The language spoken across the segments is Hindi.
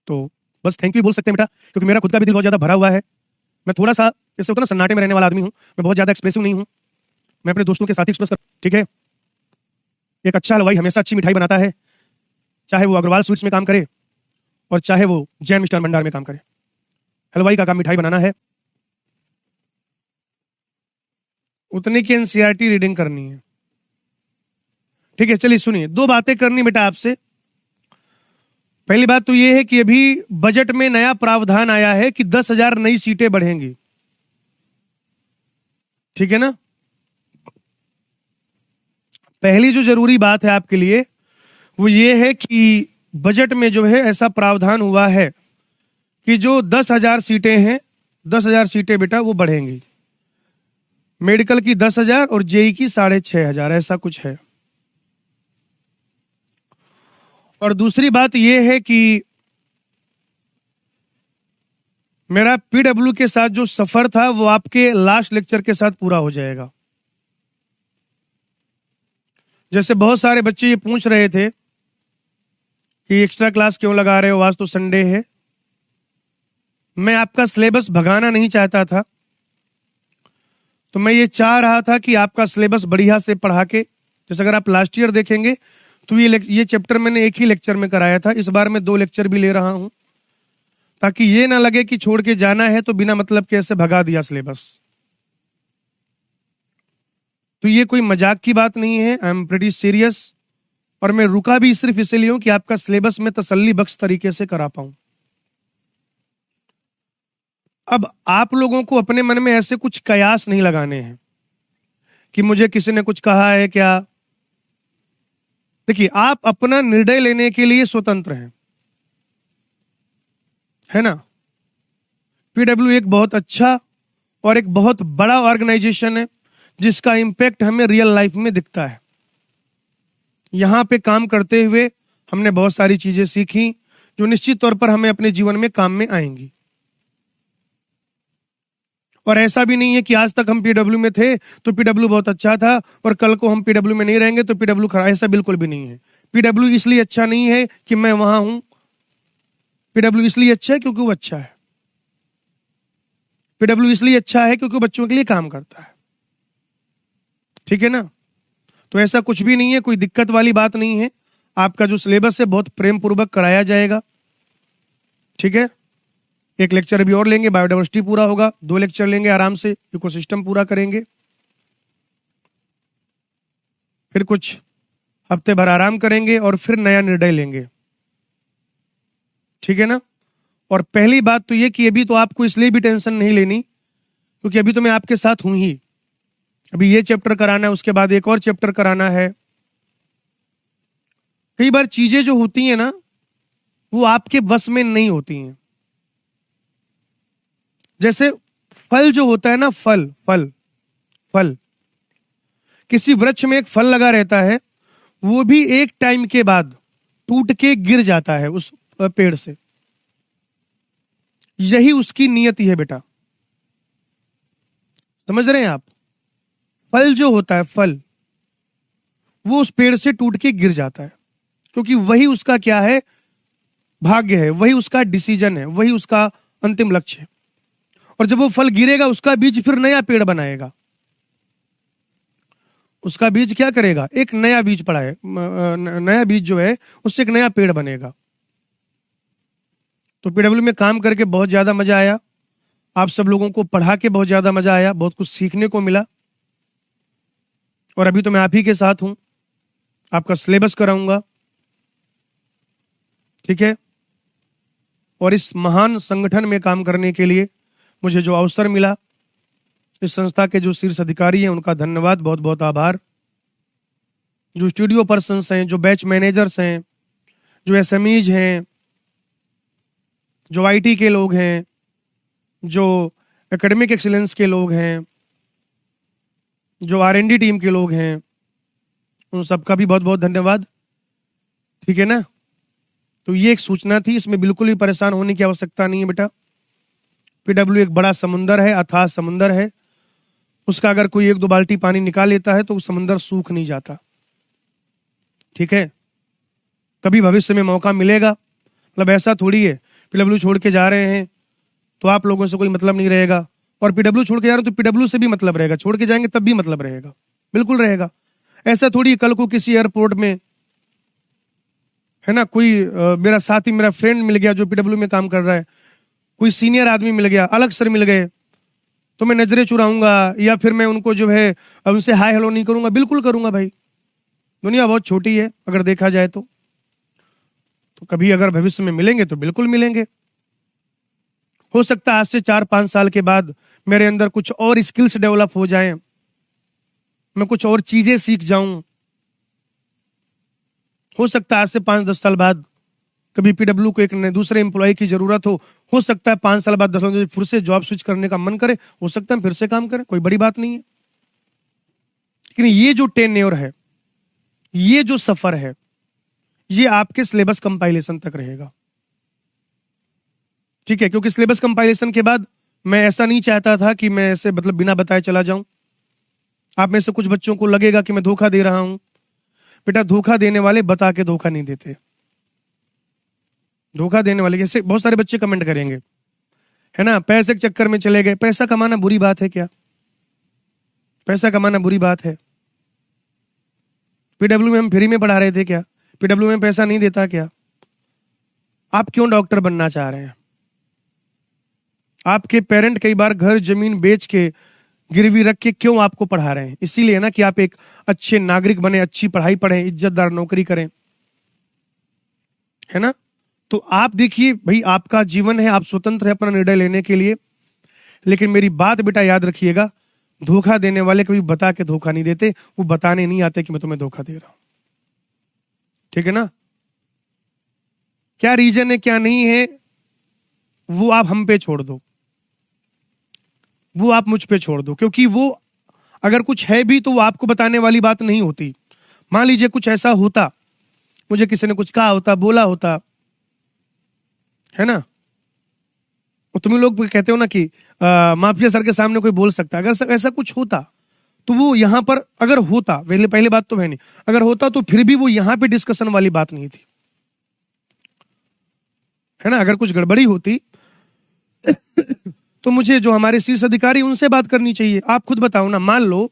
तो बस थैंक यू बोल सकते हैं बेटा, क्योंकि मेरा खुद का भी दिल बहुत ज़्यादा भरा हुआ है। मैं थोड़ा सा जैसे होता है ना सन्नाटे में रहने वाला आदमी हूँ, मैं बहुत ज़्यादा एक्सप्रेसिव नहीं हूँ, मैं अपने दोस्तों के साथ ही एक्सप्रेस कर, ठीक है। एक अच्छा हलवाई हमेशा अच्छी मिठाई बनाता है, चाहे वो अग्रवाल स्वीट्स में काम करे और चाहे वो जैन मिष्ठान भंडार में काम करे। हलवाई का काम मिठाई बनाना है। उतने की एनसीईआरटी रीडिंग करनी है, ठीक है। चलिए सुनिए, दो बातें करनी बेटा आपसे। पहली बात तो ये है कि अभी बजट में नया प्रावधान आया है कि 10,000 नई सीटें बढ़ेंगी, ठीक है ना। पहली जो जरूरी बात है आपके लिए वो ये है कि बजट में जो है ऐसा प्रावधान हुआ है कि जो 10,000 सीटें हैं, 10,000 सीटें बेटा वो बढ़ेंगी। मेडिकल की 10,000 और जेई की 6,500, ऐसा कुछ है। और दूसरी बात यह है कि मेरा पीडब्ल्यू के साथ जो सफर था वो आपके लास्ट लेक्चर के साथ पूरा हो जाएगा। जैसे बहुत सारे बच्चे ये पूछ रहे थे कि एक्स्ट्रा क्लास क्यों लगा रहे हो, आज तो संडे है। मैं आपका सिलेबस भगाना नहीं चाहता था, तो मैं ये चाह रहा था कि आपका सिलेबस बढ़िया से पढ़ा के, जैसे अगर आप लास्ट ईयर देखेंगे तो ये चैप्टर मैंने एक ही लेक्चर में कराया था, इस बार मैं 2 लेक्चर भी ले रहा हूं, ताकि ये ना लगे कि छोड़ के जाना है तो बिना मतलब के ऐसे भगा दिया सिलेबस। तो ये कोई मजाक की बात नहीं है, आई एम प्रीटी सीरियस। और मैं रुका भी सिर्फ इसलिए हूं कि आपका सिलेबस में तसल्ली बख्श तरीके से करा पाऊं। अब आप लोगों को अपने मन में ऐसे कुछ कयास नहीं लगाने हैं कि मुझे किसी ने कुछ कहा है क्या। देखिए, आप अपना निर्णय लेने के लिए स्वतंत्र हैं, है ना। पीडब्ल्यू एक बहुत अच्छा और एक बहुत बड़ा ऑर्गेनाइजेशन है जिसका इंपैक्ट हमें रियल लाइफ में दिखता है। यहां पे काम करते हुए हमने बहुत सारी चीजें सीखी जो निश्चित तौर पर हमें अपने जीवन में काम में आएंगी। और ऐसा भी नहीं है कि आज तक हम पीडब्ल्यू में थे तो पीडब्ल्यू बहुत अच्छा था और कल को हम पीडब्ल्यू में नहीं रहेंगे तो पीडब्ल्यू खराब, ऐसा बिल्कुल भी नहीं है। पीडब्ल्यू इसलिए अच्छा नहीं है कि मैं वहां हूं, पीडब्ल्यू इसलिए अच्छा है क्योंकि वो अच्छा है। पीडब्ल्यू इसलिए अच्छा है क्योंकि बच्चों के लिए काम करता है, ठीक है ना। तो ऐसा कुछ भी नहीं है, कोई दिक्कत वाली बात नहीं है। आपका जो सिलेबस है बहुत प्रेम पूर्वक कराया जाएगा, ठीक है। एक लेक्चर अभी और लेंगे, बायोडाइवर्सिटी पूरा होगा, 2 लेक्चर लेंगे आराम से, इकोसिस्टम पूरा करेंगे, फिर कुछ हफ्ते भर आराम करेंगे और फिर नया निर्णय लेंगे, ठीक है ना। और पहली बात तो ये कि अभी तो आपको इसलिए भी टेंशन नहीं लेनी क्योंकि अभी तो मैं आपके साथ हूं ही। अभी ये चैप्टर कराना है, उसके बाद एक और चैप्टर कराना है। कई बार चीजें जो होती हैं ना वो आपके बस में नहीं होती हैं। जैसे फल जो होता है ना, फल फल फल किसी वृक्ष में एक फल लगा रहता है, वो भी एक टाइम के बाद टूट के गिर जाता है उस पेड़ से। यही उसकी नियति है बेटा, समझ रहे हैं आप। फल जो होता है, फल वो उस पेड़ से टूट के गिर जाता है क्योंकि वही उसका क्या है, भाग्य है, वही उसका डिसीजन है, वही उसका अंतिम लक्ष्य है। और जब वो फल गिरेगा उसका बीज फिर नया पेड़ बनाएगा। उसका बीज क्या करेगा, एक नया बीज पड़ा है, नया बीज जो है उससे एक नया पेड़ बनेगा। तो पीडब्ल्यू में काम करके बहुत ज्यादा मजा आया, आप सब लोगों को पढ़ा के बहुत ज्यादा मजा आया, बहुत कुछ सीखने को मिला। और अभी तो मैं आप ही के साथ हूं, आपका सिलेबस कराऊंगा, ठीक है। और इस महान संगठन में काम करने के लिए मुझे जो अवसर मिला, इस संस्था के जो शीर्ष अधिकारी हैं उनका धन्यवाद, बहुत बहुत आभार। जो स्टूडियो पर्सन्स हैं, जो बैच मैनेजर्स हैं, जो एसएमईज हैं, जो आईटी के लोग हैं, जो एकेडमिक एक्सीलेंस के लोग हैं, जो आरएनडी टीम के लोग हैं, उन सबका भी बहुत बहुत धन्यवाद, ठीक है ना। तो ये एक सूचना थी, इसमें बिल्कुल भी परेशान होने की आवश्यकता नहीं है बेटा। पीडब्ल्यू एक बड़ा समुंदर है, अथाह समुंदर है, उसका अगर कोई 1-2 बाल्टी पानी निकाल लेता है तो समुंदर सूख नहीं जाता, ठीक है। कभी भविष्य में मौका मिलेगा, मतलब ऐसा थोड़ी है पीडब्ल्यू छोड़ के जा रहे हैं तो आप लोगों से कोई मतलब नहीं रहेगा, और पीडब्ल्यू छोड़ के जा रहे हैं तो पीडब्ल्यू से भी मतलब रहेगा, छोड़ के जाएंगे तब भी मतलब रहेगा, बिल्कुल रहेगा। ऐसा थोड़ी कल को किसी एयरपोर्ट में, है ना, कोई मेरा साथी, मेरा फ्रेंड मिल गया जो पीडब्ल्यू में काम कर रहा है, कोई सीनियर आदमी मिल गया, अलग सर मिल गए, तो मैं नजरें चुराऊंगा या फिर मैं उनको जो है उनसे हाय हेलो नहीं करूंगा? बिल्कुल करूंगा भाई। दुनिया बहुत छोटी है अगर देखा जाए तो कभी अगर भविष्य में मिलेंगे तो बिल्कुल मिलेंगे। हो सकता है आज से 4-5 साल के बाद मेरे अंदर कुछ और स्किल्स डेवलप हो जाएं, मैं कुछ और चीजें सीख जाऊं। हो सकता है आज से 5-10 साल बाद कभी पीडब्ल्यू को एक दूसरे एम्प्लॉय की जरूरत हो सकता है 5 साल बाद 10 साल फिर से जॉब स्विच करने का मन करे, हो सकता है फिर से काम करें, कोई बड़ी बात नहीं है। लेकिन ये जो टेन्योर है, ये जो सफर है, ये आपके सिलेबस कंपाइलेशन तक रहेगा, ठीक है? क्योंकि सिलेबस कंपाइलेशन के बाद मैं ऐसा नहीं चाहता था कि मैं ऐसे मतलब बिना बताए चला जाऊं। आप में से कुछ बच्चों को लगेगा कि मैं धोखा दे रहा हूं। बेटा, धोखा देने वाले बता के धोखा नहीं देते। धोखा देने वाले, जैसे बहुत सारे बच्चे कमेंट करेंगे, है ना, पैसे के चक्कर में चले गए। पैसा कमाना बुरी बात है क्या? पैसा कमाना बुरी बात है? पीडब्ल्यू में हम फ्री में पढ़ा रहे थे क्या? पीडब्ल्यू में पैसा नहीं देता क्या? आप क्यों डॉक्टर बनना चाह रहे हैं? आपके पेरेंट कई बार घर जमीन बेच के गिरवी रख के क्यों आपको पढ़ा रहे हैं? इसीलिए ना कि आप एक अच्छे नागरिक बने, अच्छी पढ़ाई पढ़ें, इज्जतदार नौकरी करें, है ना? तो आप देखिए भाई, आपका जीवन है, आप स्वतंत्र है अपना निर्णय लेने के लिए। लेकिन मेरी बात बेटा याद रखिएगा, धोखा देने वाले कभी बता के धोखा नहीं देते, वो बताने नहीं आते कि मैं तुम्हें धोखा दे रहा हूं, ठीक है ना? क्या रीजन है क्या नहीं है वो आप हम पे छोड़ दो, वो आप मुझ पे छोड़ दो, क्योंकि वो अगर कुछ है भी तो वो आपको बताने वाली बात नहीं होती। मान लीजिए कुछ ऐसा होता, मुझे किसी ने कुछ कहा होता, बोला होता, है ना, तुम लोग कहते हो ना कि माफिया सर के सामने कोई बोल सकता है। अगर ऐसा कुछ होता तो वो यहां पर अगर होता, पहले बात तो है नहीं, अगर होता तो फिर भी वो यहां पे डिस्कशन वाली बात नहीं थी, है ना? अगर कुछ गड़बड़ी होती तो मुझे जो हमारे शीर्ष अधिकारी उनसे बात करनी चाहिए। आप खुद बताओ ना, मान लो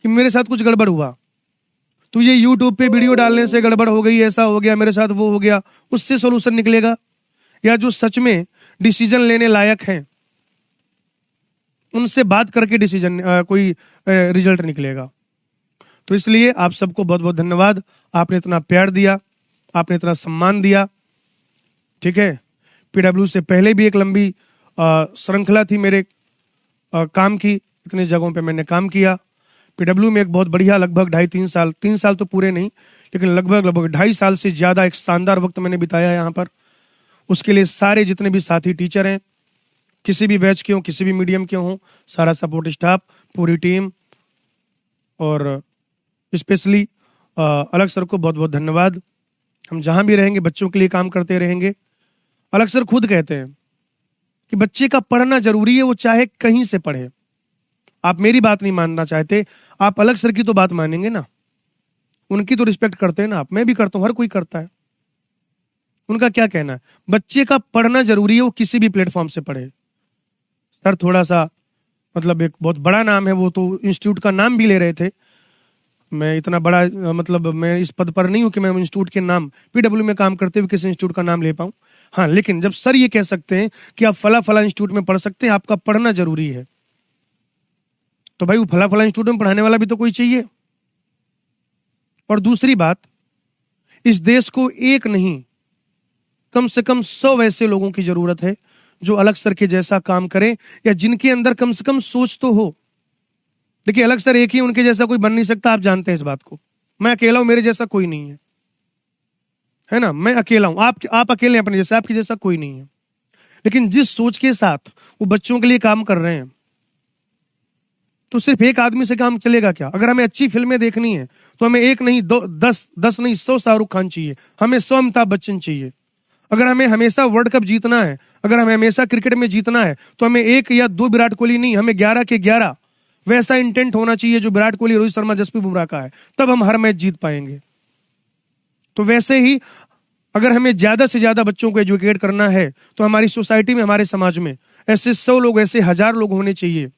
कि मेरे साथ कुछ गड़बड़ हुआ तो ये यूट्यूब पे वीडियो डालने से गड़बड़ हो गई, ऐसा हो गया मेरे साथ, वो हो गया, उससे सॉल्यूशन निकलेगा? या जो सच में डिसीजन लेने लायक हैं उनसे बात करके डिसीजन कोई रिजल्ट निकलेगा? तो इसलिए आप सबको बहुत बहुत धन्यवाद। आपने इतना प्यार दिया, आपने इतना सम्मान दिया, ठीक है? पीडब्ल्यू से पहले भी एक लंबी श्रृंखला थी मेरे काम की, इतने जगहों पे मैंने काम किया। पीडब्ल्यू में एक बहुत बढ़िया लगभग 2.5-3 साल तो पूरे नहीं, लेकिन लगभग 2.5 साल से ज्यादा एक शानदार वक्त मैंने बिताया यहाँ पर। उसके लिए सारे जितने भी साथी टीचर हैं, किसी भी बैच के हों, किसी भी मीडियम के हों, सारा सपोर्ट स्टाफ, पूरी टीम, और स्पेशली अलग सर को बहुत बहुत धन्यवाद। हम जहां भी रहेंगे बच्चों के लिए काम करते रहेंगे। अलग सर खुद कहते हैं कि बच्चे का पढ़ना जरूरी है, वो चाहे कहीं से पढ़े। आप मेरी बात नहीं मानना चाहते, आप अलग सर की तो बात मानेंगे ना, उनकी तो रिस्पेक्ट करते हैं ना आप, मैं भी करता हूं, हर कोई करता है। उनका क्या कहना है, बच्चे का पढ़ना जरूरी है, वो किसी भी प्लेटफॉर्म से पढ़े। सर थोड़ा सा मतलब एक बहुत बड़ा नाम है, वो तो इंस्टीट्यूट का नाम भी ले रहे थे। मैं इतना बड़ा मतलब मैं इस पद पर नहीं हूं कि मैं इंस्टीट्यूट के नाम, पीडब्ल्यू में काम करते हुए किसी इंस्टीट्यूट का नाम ले पाऊं। हाँ, लेकिन जब सर ये कह सकते हैं कि आप फला फला इंस्टीट्यूट में पढ़ सकते हैं, आपका पढ़ना जरूरी है, तो भाई वो फला फला इंस्टीट्यूट में पढ़ाने वाला भी तो कोई चाहिए। और दूसरी बात, इस देश को एक नहीं कम से कम 100 ऐसे लोगों की जरूरत है जो अलग सर के जैसा काम करें, या जिनके अंदर कम से कम सोच तो हो। देखिए, अलग सर एक ही, उनके जैसा कोई बन नहीं सकता, आप जानते हैं इस बात को। मैं अकेला हूं, मेरे जैसा कोई नहीं है ना? मैं अकेला हूं, आप अकेले अपने जैसा, आपके जैसा कोई नहीं है। लेकिन जिस सोच के साथ वो बच्चों के लिए काम कर रहे हैं, तो सिर्फ एक आदमी से काम चलेगा क्या? अगर हमें अच्छी फिल्में देखनी है तो हमें एक नहीं, 10 नहीं, 100 शाहरुख खान चाहिए, हमें 100 अमिताभ बच्चन चाहिए। अगर हमें हमेशा वर्ल्ड कप जीतना है, अगर हमें हमेशा क्रिकेट में जीतना है, तो हमें 1 या 2 विराट कोहली नहीं, हमें 11 के 11 वैसा इंटेंट होना चाहिए जो विराट कोहली, रोहित शर्मा, जसप्रीत बुमराह का है, तब हम हर मैच जीत पाएंगे। तो वैसे ही अगर हमें ज्यादा से ज्यादा बच्चों को एजुकेट करना है तो हमारी सोसाइटी में, हमारे समाज में ऐसे 100 लोग, ऐसे 1000 लोग होने चाहिए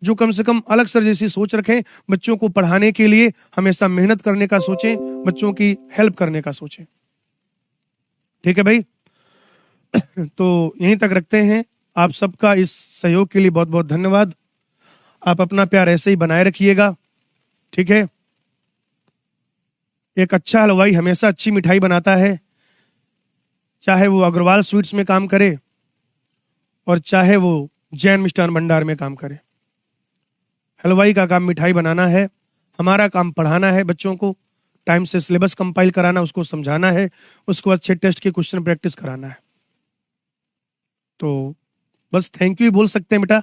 जो कम से कम अलग सर जैसी सोच रखें, बच्चों को पढ़ाने के लिए हमेशा मेहनत करने का सोचें, बच्चों की हेल्प करने का सोचें। ठीक है भाई, तो यहीं तक रखते हैं। आप सबका इस सहयोग के लिए बहुत बहुत धन्यवाद। आप अपना प्यार ऐसे ही बनाए रखिएगा। ठीक है, एक अच्छा हलवाई हमेशा अच्छी मिठाई बनाता है, चाहे वो अग्रवाल स्वीट्स में काम करे और चाहे वो जैन मिष्ठान भंडार में काम करे। हलवाई का काम मिठाई बनाना है, हमारा काम पढ़ाना है, बच्चों को टाइम से सिलेबस कंपाइल कराना, उसको समझाना है, उसको अच्छे टेस्ट के क्वेश्चन प्रैक्टिस कराना है। तो बस थैंक यू बोल सकते हैं बेटा,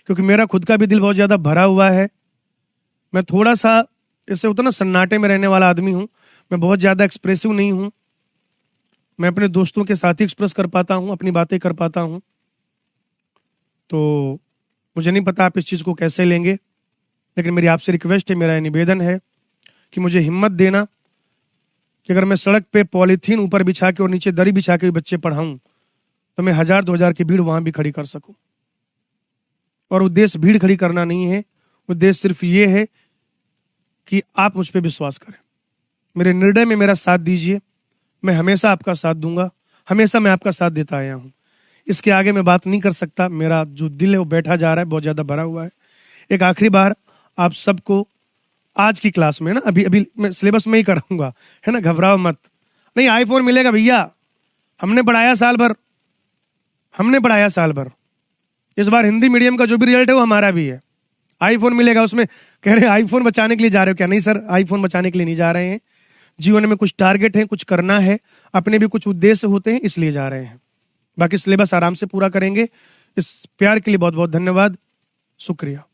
क्योंकि मेरा खुद का भी दिल बहुत ज्यादा भरा हुआ है। मैं थोड़ा सा ऐसे होता ना सन्नाटे में रहने वाला आदमी हूं, मैं बहुत ज्यादा एक्सप्रेसिव नहीं हूं। मैं अपने दोस्तों के साथ ही एक्सप्रेस कर पाता हूं, अपनी बातें कर पाता हूं। तो मुझे नहीं पता आप इस चीज को कैसे लेंगे, लेकिन मेरी आपसे रिक्वेस्ट है, मेरा निवेदन है कि मुझे हिम्मत देना कि अगर मैं सड़क पे पॉलीथीन ऊपर बिछा के और नीचे दरी बिछा के बच्चे पढ़ाऊं तो मैं 1000-2000 की भीड़ वहां भी खड़ी कर सकूं। और उद्देश्य भीड़ खड़ी करना नहीं है, उद्देश्य सिर्फ ये है कि आप मुझ पे विश्वास करें, मेरे निर्णय में मेरा साथ दीजिए। मैं हमेशा आपका साथ दूंगा, हमेशा मैं आपका साथ देता आया हूं। इसके आगे मैं बात नहीं कर सकता, मेरा जो दिल है वो बैठा जा रहा है, बहुत ज्यादा भरा हुआ है। एक आखिरी बार आप सबको आज की क्लास में ना, अभी मैं सिलेबस में ही कराऊंगा, है ना, घबराओ मत। नहीं, आईफोन मिलेगा भैया, हमने पढ़ाया साल भर, हमने पढ़ाया साल भर। इस बार हिंदी मीडियम का जो भी रिजल्ट है वो हमारा भी है। आईफोन मिलेगा। उसमें कह रहे हैं आईफोन बचाने के लिए जा रहे हो क्या? नहीं सर, आईफोन बचाने के लिए नहीं जा रहे हैं। जीवन में कुछ टारगेट है, कुछ करना है, अपने भी कुछ उद्देश्य होते हैं, इसलिए जा रहे हैं। बाकी सिलेबस आराम से पूरा करेंगे। इस प्यार के लिए बहुत बहुत धन्यवाद, शुक्रिया।